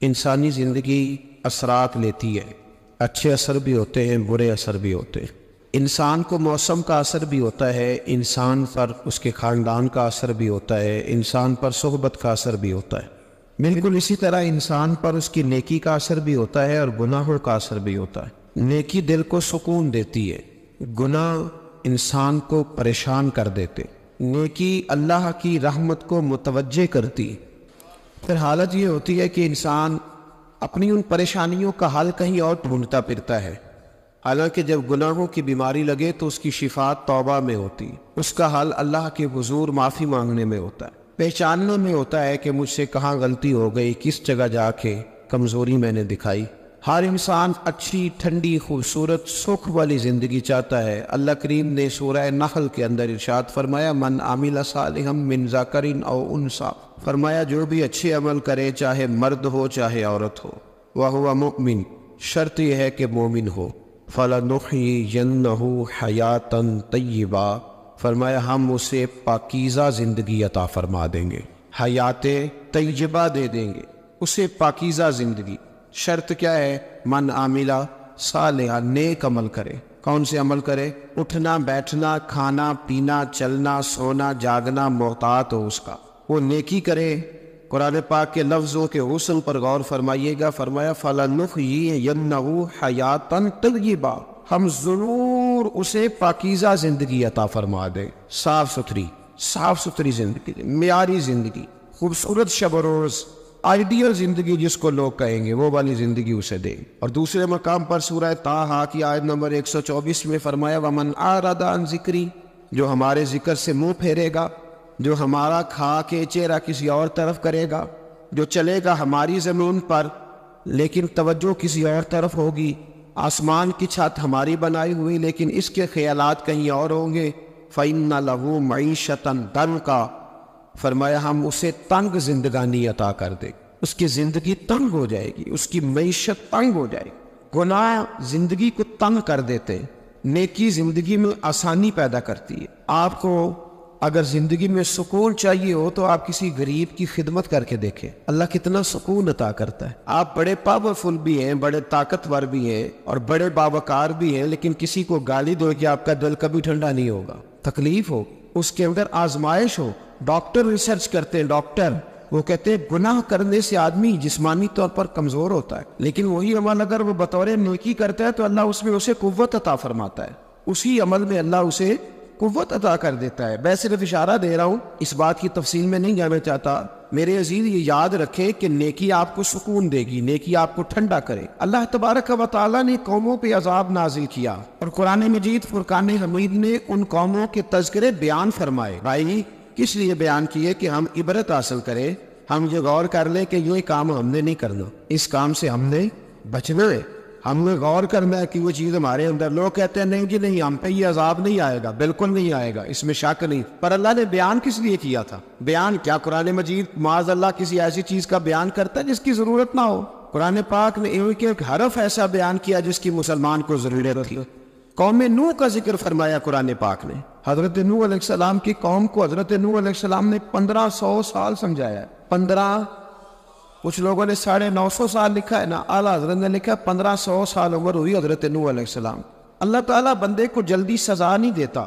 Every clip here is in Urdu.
انسانی زندگی اثرات لیتی ہے، اچھے اثر بھی ہوتے ہیں، برے اثر بھی ہوتے ہیں۔ انسان کو موسم کا اثر بھی ہوتا ہے، انسان پر اس کے خاندان کا اثر بھی ہوتا ہے، انسان پر صحبت کا اثر بھی ہوتا ہے۔ بالکل اسی طرح انسان پر اس کی نیکی کا اثر بھی ہوتا ہے اور گناہوں کا اثر بھی ہوتا ہے۔ نیکی دل کو سکون دیتی ہے، گناہ انسان کو پریشان کر دیتے۔ نیکی اللہ کی رحمت کو متوجہ کرتی۔ پھر حالت یہ ہوتی ہے کہ انسان اپنی ان پریشانیوں کا حل کہیں اور ڈھونڈتا پھرتا ہے، حالانکہ جب گناہوں کی بیماری لگے تو اس کی شفا توبہ میں ہوتی، اس کا حل اللہ کے حضور معافی مانگنے میں ہوتا ہے، پہچاننے میں ہوتا ہے کہ مجھ سے کہاں غلطی ہو گئی، کس جگہ جا کے کمزوری میں نے دکھائی۔ ہر انسان اچھی، ٹھنڈی، خوبصورت، سکھ والی زندگی چاہتا ہے۔ اللہ کریم نے سورہ نحل کے اندر ارشاد فرمایا، من عمل صالحا من ذکر او انثی، فرمایا جو بھی اچھے عمل کرے، چاہے مرد ہو چاہے عورت ہو، وہو مؤمن، شرط یہ ہے کہ مومن ہو، فلنحیینہ حیاتا طیبہ، فرمایا ہم اسے پاکیزہ زندگی عطا فرما دیں گے، حیات طیبہ دے دیں گے، اسے پاکیزہ زندگی۔ شرط کیا ہے؟ من عاملہ صالحا، نیک عمل کرے۔ کون سے عمل کرے؟ اٹھنا بیٹھنا، کھانا پینا، چلنا سونا جاگنا محتاط ہو اس کا، وہ نیکی کرے۔ قرآن پاک کے لفظوں کے حسن پر غور فرمائیے گا، فرمایا فَلَنُحْيِيَنَّهُ حَيَاةً طَيِّبَةً، ہم ضرور اسے پاکیزہ زندگی عطا فرما دیں، صاف ستھری زندگی، معیاری زندگی، خوبصورت شب و روز، آئیڈیل زندگی جس کو لوگ کہیں گے، وہ والی زندگی اسے دیں۔ اور دوسرے مقام پر سورہ طٰہٰ کی آیت نمبر 124 میں فرمایا وَمَنْ أَعْرَضَ عَنْ ذِكْرِي، جو ہمارے ذکر سے منہ پھیرے گا، جو ہمارا کھا کے چہرہ کسی اور طرف کرے گا، جو چلے گا ہماری زمین پر لیکن توجہ کسی اور طرف ہوگی، آسمان کی چھت ہماری بنائی ہوئی لیکن اس کے خیالات کہیں اور ہوں گے، فَإِنَّ لَهُ مَعِيشَةً ضَنْكًا، فرمایا ہم اسے تنگ زندگانی عطا کر دیں، اس کی زندگی تنگ ہو جائے گی، اس کی معیشت تنگ ہو جائے گی۔ گناہ زندگی کو تنگ کر دیتے، نیکی زندگی میں آسانی پیدا کرتی ہے۔ آپ کو اگر زندگی میں سکون چاہیے ہو تو آپ کسی غریب کی خدمت کر کے دیکھیں، اللہ کتنا سکون عطا کرتا ہے۔ آپ بڑے پاورفل بھی ہیں، بڑے طاقتور بھی ہیں اور بڑے باوقار بھی ہیں، لیکن کسی کو گالی دو کہ آپ کا دل کبھی ٹھنڈا نہیں ہوگا، تکلیف ہو، اس کے اندر آزمائش ہو۔ ڈاکٹر ریسرچ کرتے ہیں، ڈاکٹر وہ کہتے ہیں گناہ کرنے سے آدمی جسمانی طور پر کمزور ہوتا ہے، لیکن وہی عمل اگر وہ بطور نیکی کرتا ہے تو اللہ اس میں اسے قوت عطا فرماتا ہے، اسی عمل میں اللہ اسے قوت عطا کر دیتا ہے۔ میں صرف اشارہ دے رہا ہوں، اس بات کی تفصیل میں نہیں جانا چاہتا۔ میرے عزیز یہ یاد رکھے کہ نیکی آپ کو سکون دے گی، نیکی آپ کو ٹھنڈا کرے۔ اللہ تبارک و تعالیٰ نے قوموں پہ عذاب نازل کیا اور قرآن مجید فرقان حمید نے ان قوموں کے تذکرے بیان فرمائے۔ بھائی کس لیے بیان کیے؟ کہ ہم عبرت حاصل کریں، ہم یہ غور کر لیں کہ یہ کام ہم نے نہیں کرنا، اس کام سے ہم نے بچنا ہے، ہم نے غور کرنا ہے کہ وہ چیز ہمارے اندر۔ لوگ کہتے ہیں نہیں جی نہیں، ہم پہ یہ عذاب نہیں آئے گا، بالکل نہیں آئے گا، اس میں شک نہیں۔ پر اللہ نے بیان کس لیے کیا تھا؟ بیان کیا قرآن مجید معاذ اللہ کسی ایسی چیز کا بیان کرتا ہے جس کی ضرورت نہ ہو؟ قرآن پاک نے ایک حرف ایسا بیان کیا جس کی مسلمان کو ضرورت تھی۔ قوم نوح کا ذکر فرمایا قرآن پاک نے۔ حضرت نوح علیہ السلام کی قوم کو حضرت نوح علیہ السلام نے 1500 سال سمجھایا ہے۔ 15، کچھ لوگوں نے 950 سال لکھا ہے نا، اعلیٰ حضرت نے لکھا 1500 سال عمر ہوئی حضرت نوح علیہ السلام۔ اللہ تعالیٰ بندے کو جلدی سزا نہیں دیتا،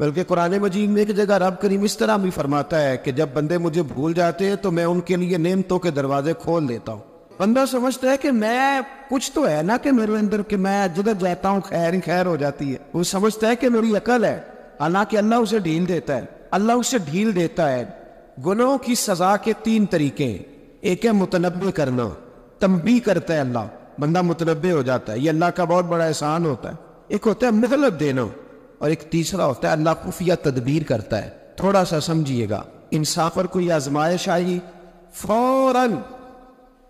بلکہ قرآن مجید میں ایک جگہ رب کریم اس طرح بھی فرماتا ہے کہ جب بندے مجھے بھول جاتے ہیں تو میں ان کے لیے نعمتوں کے دروازے کھول دیتا ہوں۔ بندہ سمجھتا ہے کہ میں کچھ تو ہے نا کہ میرے اندر کہ میں جدھر جاتا ہوں خیر ہی خیر ہو جاتی ہے، وہ سمجھتا ہے کہ میری عقل ہے، حالانکہ اللہ اسے ڈھیل دیتا ہے۔ اللہ اسے ڈھیل دیتا ہے۔ گناہوں کی سزا کے 3 طریقے ہیں۔ ایک ہے متنبہ کرنا، تنبیہ کرتا ہے اللہ، بندہ متنبہ ہو جاتا ہے، یہ اللہ کا بہت بڑا احسان ہوتا ہے۔ ایک ہوتا ہے مہلت دینا، اور ایک تیسرا ہوتا ہے اللہ خفیہ تدبیر کرتا ہے۔ تھوڑا سا سمجھیے گا، انسان پر کوئی آزمائش آئی، فوراً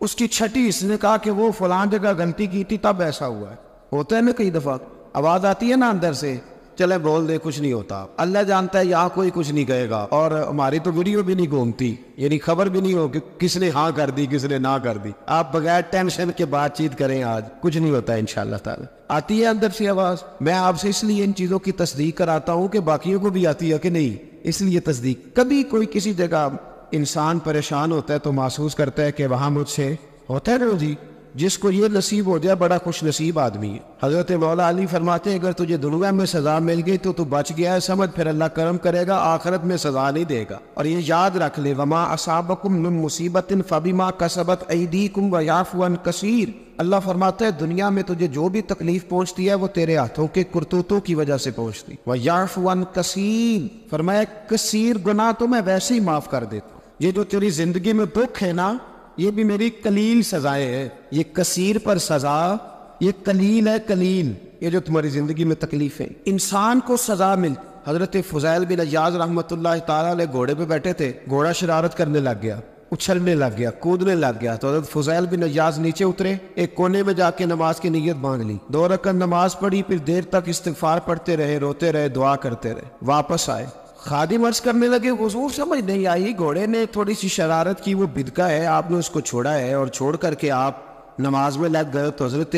اس کی چھٹی اس نے کہا کہ وہ فلاں جگہ غلطی کی تھی تب ایسا ہوا ہے۔ ہوتا ہے نا کئی دفعہ آواز آتی ہے نا اندر سے، چلے بول دے کچھ نہیں ہوتا، اللہ جانتا ہے یہاں کوئی کچھ نہیں کہے گا، اور ہماری تو ویڈیو بھی نہیں گھومتی، یعنی خبر بھی نہیں ہو کہ کس نے ہاں کر دی کس نے نہ کر دی۔ آپ بغیر ٹینشن کے بات چیت کریں، آج کچھ نہیں ہوتا انشاءاللہ تعالی۔ آتی ہے اندر سے آواز، میں آپ سے اس لیے ان چیزوں کی تصدیق کراتا ہوں کہ باقیوں کو بھی آتی ہے کہ نہیں، اس لیے تصدیق۔ کبھی کوئی کسی جگہ انسان پریشان ہوتا ہے تو محسوس کرتا ہے کہ وہاں مجھ سے ہوتا ہے نا جی، جس کو یہ نصیب ہو جائے بڑا خوش نصیب آدمی ہے۔ حضرت مولا علی فرماتے ہیں اگر تجھے دنیا میں سزا مل گئی تو بچ گیا ہے، سمجھ پھر اللہ کرم کرے گا، آخرت میں سزا نہیں دے گا۔ اور یہ یاد رکھ لے، وما اصابکم من مصیبت فبما کسبت ایدیکم ویعفو عن کثیر۔ اللہ فرماتا ہے دنیا میں تجھے جو بھی تکلیف پہنچتی ہے وہ تیرے ہاتھوں کے کرتوتوں کی وجہ سے پہنچتی، ویعفو عن کثیر، فرمایا کثیر گناہ تو میں ویسے ہی معاف کر دیتا ہوں۔ یہ جو تیری زندگی میں دکھ ہے نا، یہ بھی میری قلیل سزائیں ہیں، یہ کثیر پر سزا، یہ قلیل ہے، قلیل یہ جو تمہاری زندگی میں تکلیف ہے۔ انسان کو سزا ملتی۔ حضرت فضیل بن عیاض رحمۃ اللہ تعالیٰ علیہ گھوڑے پہ بیٹھے تھے، گھوڑا شرارت کرنے لگ گیا، اچھلنے لگ گیا، کودنے لگ گیا، تو حضرت فضیل بن عیاض نیچے اترے، ایک کونے میں جا کے نماز کی نیت باندھ لی، 2 رکعت نماز پڑھی، پھر دیر تک استغفار پڑھتے رہے، روتے رہے، دعا کرتے رہے، واپس آئے۔ خادم عرض کرنے لگے حضور سمجھ نہیں آئی، گھوڑے نے تھوڑی سی شرارت کی، وہ بدکا ہے، آپ نے اس کو چھوڑا ہے اور چھوڑ کر کے آپ نماز میں لگ گئے۔ تو حضرت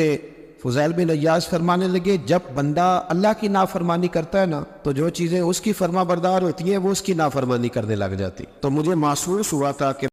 فضیل بن عیاض فرمانے لگے جب بندہ اللہ کی نافرمانی کرتا ہے نا تو جو چیزیں اس کی فرما بردار ہوتی ہیں وہ اس کی نافرمانی کرنے لگ جاتی۔ تو مجھے محسوس ہوا تھا کہ